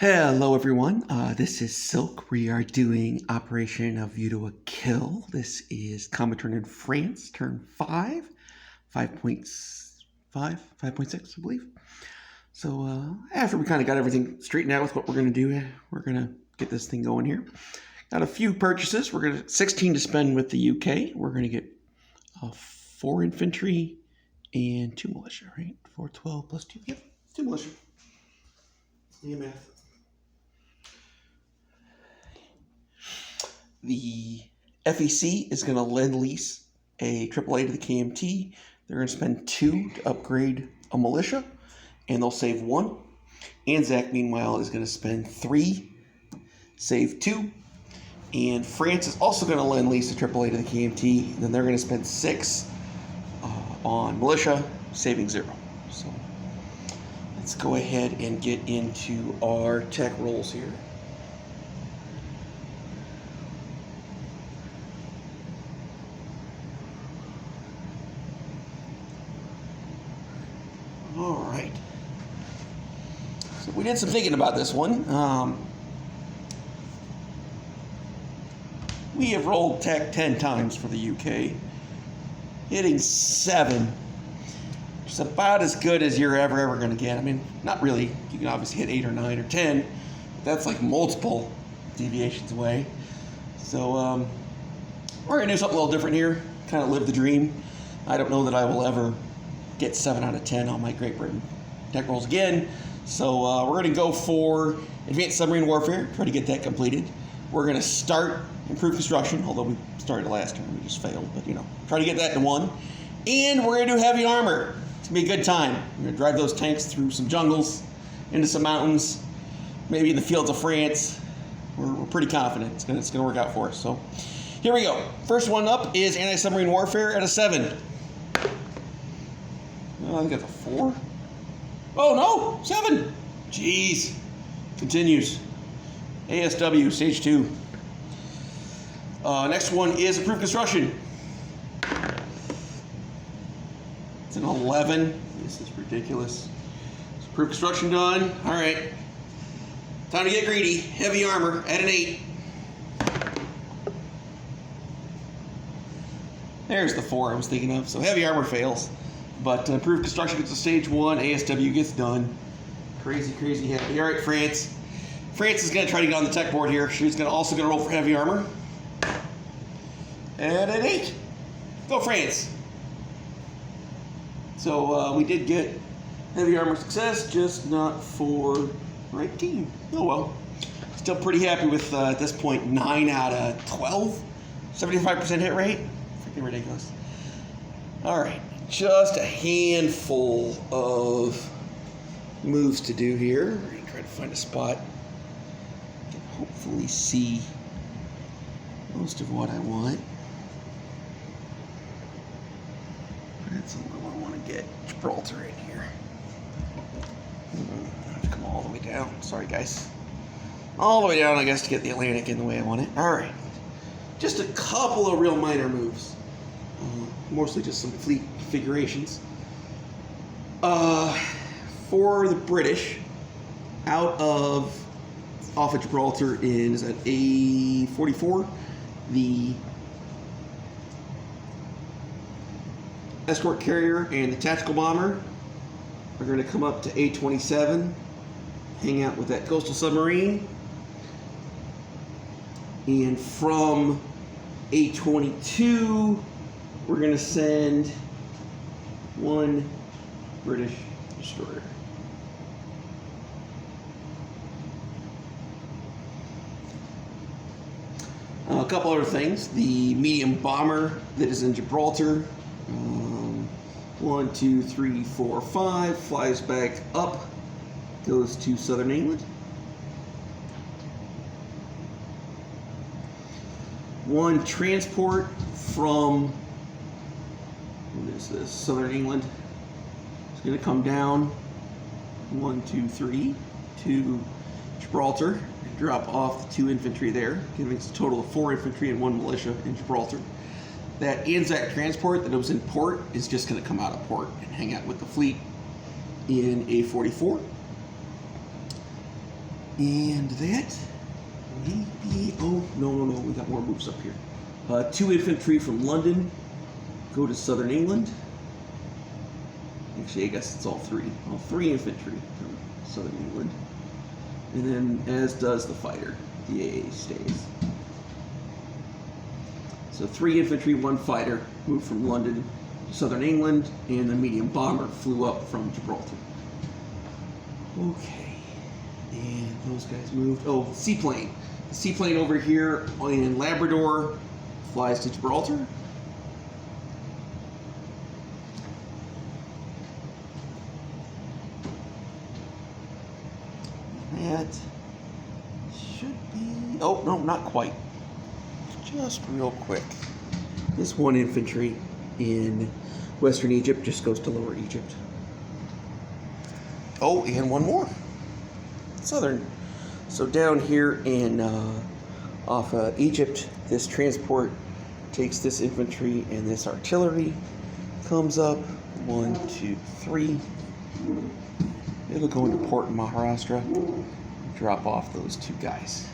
Hello everyone, this is Silk. We are doing Operation A View to a Kill. This is Common Turn in France, turn 5, 5.5, 5.6 I believe. So after we kind of got everything straightened out with what we're going to do, we're going to get this thing going here. Got a few purchases. We're going to 16 to spend with the UK. We're going to get 4 infantry and 2 militia, right? 4, 12 plus 2, yep, 2 militia. Yeah, math. The FEC is going to lend lease a AAA to the KMT. They're going to spend 2 to upgrade a militia, and they'll save 1. Anzac, meanwhile, is going to spend 3, save 2. And France is also going to lend lease a AAA to the KMT, and then they're going to spend 6 on militia, saving 0. So let's go ahead and get into our tech rolls here. All right. So we did some thinking about this one. We have rolled tech 10 times for the UK, hitting 7, which is about as good as you're ever going to get. I mean, not really. You can obviously hit 8 or 9 or 10, but that's like multiple deviations away. So we're going to do something a little different here, kind of live the dream. I don't know that I will ever get 7 out of 10 on my Great Britain tech rolls again. So we're going to go for Advanced Submarine Warfare, try to get that completed. We're going to start Improved Construction, although we started last turn, we just failed, but try to get that to 1. And we're going to do Heavy Armor. It's going to be a good time. We're going to drive those tanks through some jungles, into some mountains, maybe in the fields of France. We're pretty confident it's going to work out for us. So here we go. First one up is Anti-Submarine Warfare at a 7. I think that's a 4. Oh, no, 7. Jeez. Continues. ASW, stage 2. Next one is Improved Construction. It's an 11. This is ridiculous. It's Improved Construction done. All right. Time to get greedy. Heavy Armor at an 8. There's the 4 I was thinking of. So Heavy Armor fails. But Improved Construction gets to stage 1. ASW gets done. Crazy, crazy happy. All right, France. France is going to try to get on the tech board here. She's also going to roll for Heavy Armor. And an 8. Go France. So we did get Heavy Armor success, just not for the right team. Oh well. Still pretty happy with, at this point, 9 out of 12. 75% hit rate. Freaking ridiculous. All right. Just a handful of moves to do here. We're going to try to find a spot. I can hopefully see most of what I want. That's a little I want to get Gibraltar in here. I have to come all the way down. Sorry, guys. All the way down, I guess, to get the Atlantic in the way I want it. All right. Just a couple of real minor moves. Mostly just some fleet configurations. For the British, off of Gibraltar is at A44. The escort carrier and the tactical bomber are going to come up to A27, hang out with that coastal submarine. And from A22, we're going to send 1 British destroyer. A couple other things. The medium bomber that is in Gibraltar, 1, 2, 3, 4, 5, flies back up, goes to southern England. 1 transport from, what is this, southern England. It's going to come down 1, 2, 3 to Gibraltar and drop off the 2 infantry there, giving us a total of 4 infantry and 1 militia in Gibraltar. That Anzac transport that was in port is just going to come out of port and hang out with the fleet in A44. And that may be, oh, no, we got more moves up here. 2 infantry from London go to southern England. Actually, I guess it's all 3. All 3 infantry from southern England. And then, as does the fighter, the AA stays. So 3 infantry, 1 fighter moved from London to southern England, and the medium bomber flew up from Gibraltar. Okay, and those guys moved. Oh, seaplane. The seaplane over here in Labrador flies to Gibraltar. That should be, oh, no, not quite. Just real quick. This 1 infantry in Western Egypt just goes to Lower Egypt. Oh, and 1 more. Southern. So down here in off Egypt, this transport takes this infantry and this artillery, comes up, 1, 2, 3. It'll go into port in Maharashtra, drop off those 2 guys.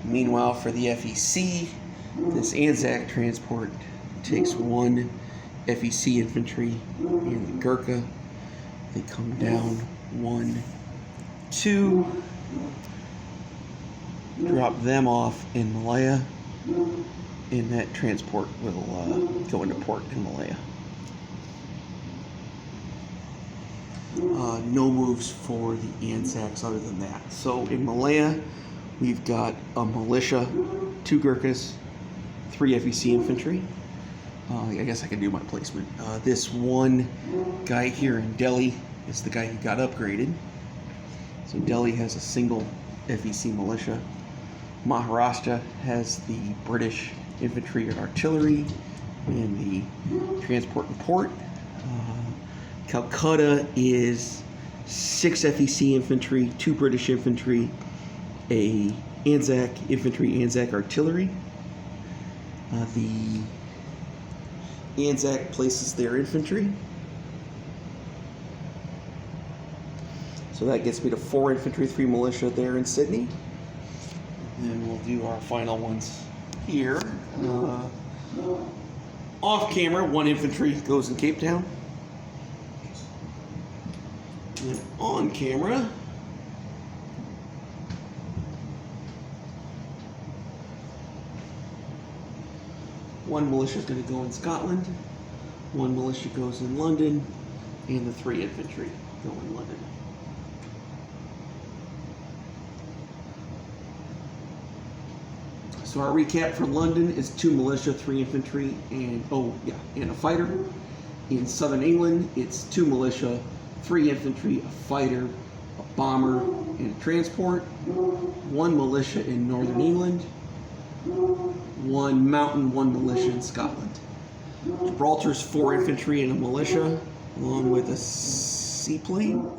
Meanwhile, for the FEC, this Anzac transport takes 1 FEC infantry and the Gurkha. They come down, 1, 2, drop them off in Malaya, and that transport will go into port in Malaya. No moves for the Anzacs other than that. So in Malaya, we've got a militia, 2 Gurkhas, 3 FEC infantry. I guess I can do my placement. This 1 guy here in Delhi is the guy who got upgraded. So Delhi has a single FEC militia. Maharashtra has the British infantry and artillery and the transport and port. Calcutta is 6 FEC infantry, 2 British infantry, a Anzac infantry, Anzac artillery. The Anzac places their infantry. So that gets me to 4 infantry, 3 militia there in Sydney. And then we'll do our final ones here. Off camera, 1 infantry goes in Cape Town. And on camera, one militia is going to go in Scotland, 1 militia goes in London, and the 3 infantry go in London. So our recap for London is 2 militia, 3 infantry, and and a fighter. In southern England, it's 2 militia, 3 infantry, a fighter, a bomber, and a transport. 1 militia in northern England, 1 mountain, 1 militia in Scotland. Gibraltar's 4 infantry and a militia, along with a seaplane.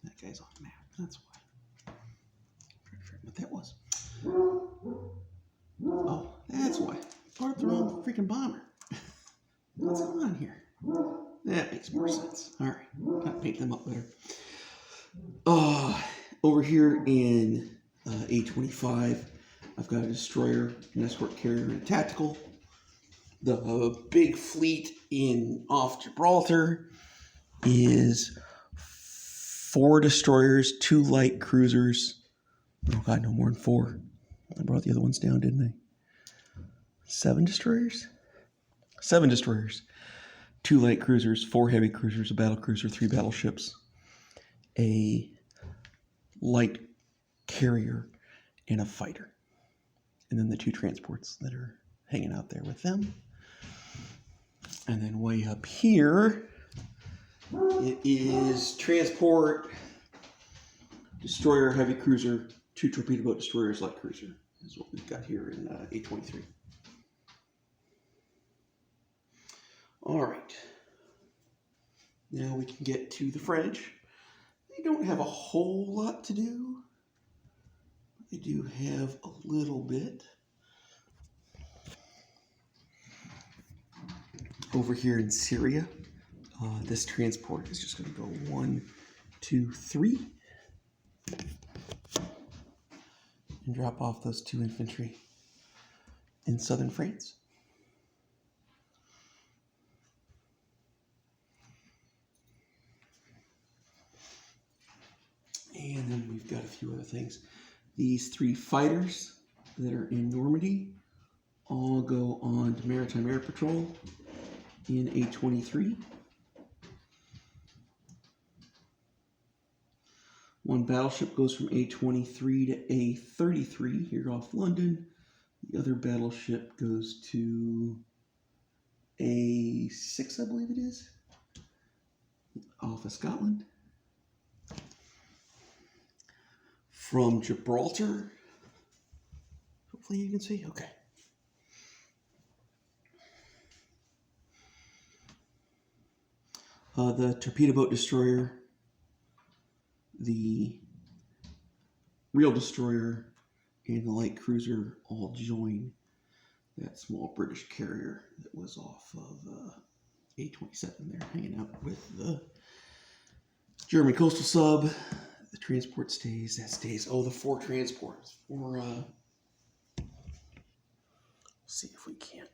That guy's off the map, that's why. What that was. Oh, that's why. Brought up the wrong freaking bomber. What's going on here? That makes more sense. All right, gotta paint them up better. Over here in A25, I've got a destroyer, an escort carrier, and a tactical. The big fleet in off Gibraltar is 4 destroyers, 2 light cruisers. Oh God, no more than 4. I brought the other ones down, didn't I? 7 destroyers? 7 destroyers. 2 light cruisers, 4 heavy cruisers, a battle cruiser, 3 battleships, a light carrier, and a fighter. And then the 2 transports that are hanging out there with them. And then way up here, it is transport, destroyer, heavy cruiser, 2 torpedo boat destroyers, light cruiser is what we've got here in A23. All right. Now we can get to the French. They don't have a whole lot to do. They do have a little bit. Over here in Syria, this transport is just going to go 1, 2, 3. And drop off those 2 infantry in southern France. And then we've got a few other things. These 3 fighters that are in Normandy all go on to Maritime Air Patrol in A23. 1 battleship goes from A23 to A33 here off London. The other battleship goes to A6, I believe it is, off of Scotland. From Gibraltar, hopefully you can see, okay. The torpedo boat destroyer, the real destroyer, and the light cruiser all join that small British carrier that was off of A27 there, hanging out with the German coastal sub. The transport stays, that stays. Oh, the 4 transports. See if we can't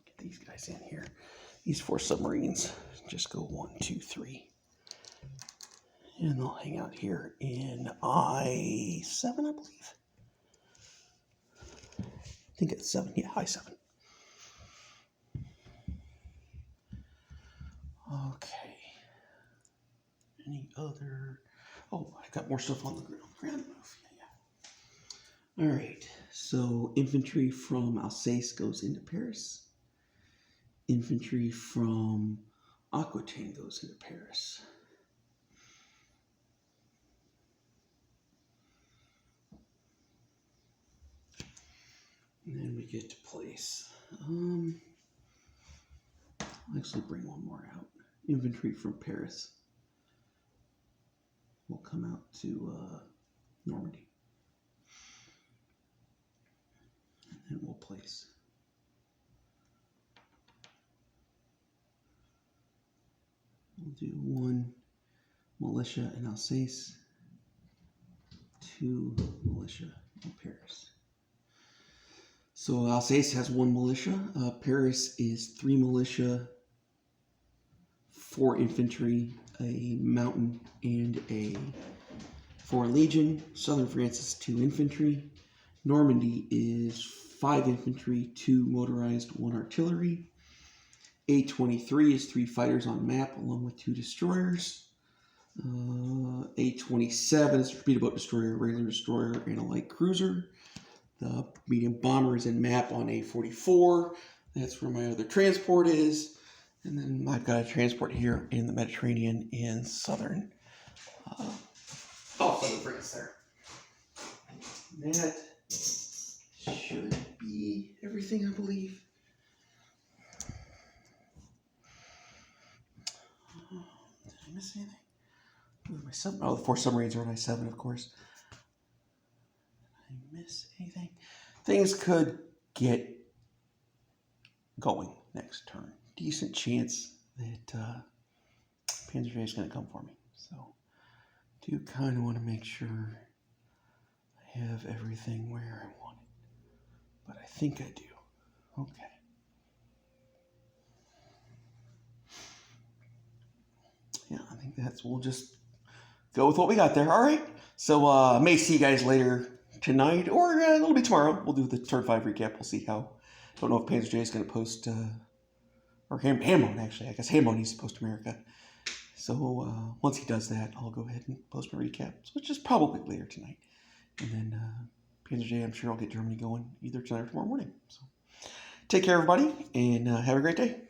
get these guys in here. These 4 submarines just go 1, 2, 3. And they'll hang out here in I-7, I believe. I think it's 7. Yeah, I-7. Okay. Any other... Oh, I got more stuff on the ground move. Yeah. All right. So infantry from Alsace goes into Paris. Infantry from Aquitaine goes into Paris. And then we get to place. I'll actually bring one more out. Infantry from Paris will come out to Normandy. And then we'll place. We'll do 1 militia in Alsace, 2 militia in Paris. So Alsace has 1 militia. Paris is 3 militia, 4 infantry, a mountain, and a Foreign Legion. Southern France is 2 infantry. Normandy is 5 infantry, 2 motorized, 1 artillery. A23 is 3 fighters on map along with 2 destroyers. A27 is a torpedo boat destroyer, regular destroyer, and a light cruiser. The medium bomber is in map on A44. That's where my other transport is. And then I've got a transport here in the Mediterranean in southern France there. That should be everything, I believe. Did I miss anything? Oh, the 4 submarines are on I-7, of course. Did I miss anything? Things could get going next turn. Decent chance that Panzer J is going to come for me. So, do kind of want to make sure I have everything where I want it. But I think I do. Okay. Yeah, I think we'll just go with what we got there. All right. So, I may see you guys later tonight or a little bit tomorrow. We'll do the turn 5 recap. We'll see how. Don't know if Panzer J is going to post, or Hamon, actually. I guess Hamon needs to post America. So, once he does that, I'll go ahead and post my recap, which is probably later tonight. And then Panzer J, I'm sure I'll get Germany going either tonight or tomorrow morning. So, take care, everybody, and have a great day.